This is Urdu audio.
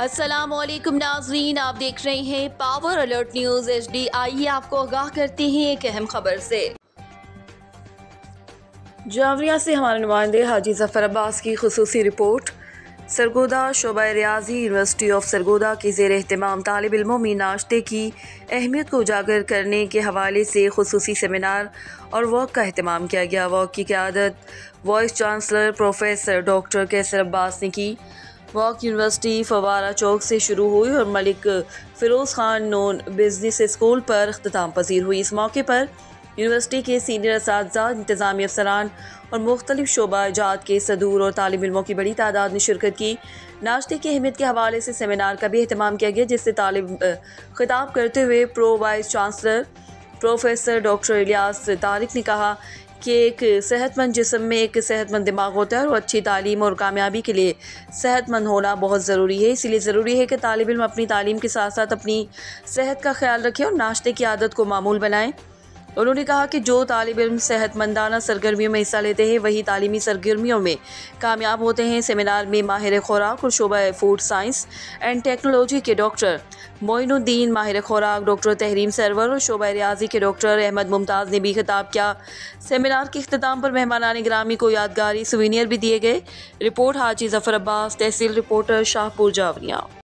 السلام علیکم ناظرین، آپ دیکھ رہے ہیں پاور الرٹ نیوز HD۔ آئیے آپ کو آگاہ کرتے ہیں ایک اہم خبر سے۔ جاوریہ سے ہمارے نمائندے حاجی ظفر عباس کی خصوصی رپورٹ۔ سرگودا شعبہ ریاضی یونیورسٹی آف سرگودا کے زیر اہتمام طالب علموں میں ناشتے کی اہمیت کو اجاگر کرنے کے حوالے سے خصوصی سیمینار اور واک کا اہتمام کیا گیا۔ واک کی قیادت وائس چانسلر پروفیسر ڈاکٹر کیسر عباس نے کی۔ واک یونیورسٹی فوارہ چوک سے شروع ہوئی اور ملک فیروز خان نون بزنس اسکول پر اختتام پذیر ہوئی۔ اس موقع پر یونیورسٹی کے سینئر اساتذہ، انتظامی افسران اور مختلف شعبہ جات کے صدور اور طالب علموں کی بڑی تعداد نے شرکت کی۔ ناشتے کی اہمیت کے حوالے سے سیمینار کا بھی اہتمام کیا گیا، جس سے خطاب کرتے ہوئے vice chancellor professor doctor Ilyas Tariq نے کہا کہ ایک صحت مند جسم میں ایک صحت مند دماغ ہوتا ہے اور اچھی تعلیم اور کامیابی کے لیے صحت مند ہونا بہت ضروری ہے۔ اسی لیے ضروری ہے کہ طالب علم اپنی تعلیم کے ساتھ ساتھ اپنی صحت کا خیال رکھیں اور ناشتے کی عادت کو معمول بنائیں۔ انہوں نے کہا کہ جو طالب علم صحت مندانہ سرگرمیوں میں حصہ لیتے ہیں وہی تعلیمی سرگرمیوں میں کامیاب ہوتے ہیں۔ سیمینار میں ماہر خوراک اور شعبہ فوڈ سائنس اینڈ ٹیکنالوجی کے ڈاکٹر معین الدین، ماہر خوراک ڈاکٹر تحریم سرور اور شعبہ ریاضی کے ڈاکٹر احمد ممتاز نے بھی خطاب کیا۔ سیمینار کے اختتام پر مہمانان گرامی کو یادگاری سووینیر بھی دیے گئے۔ رپورٹ حاجی ظفر عباس، تحصیل رپورٹر، شاہپور جاوریہ۔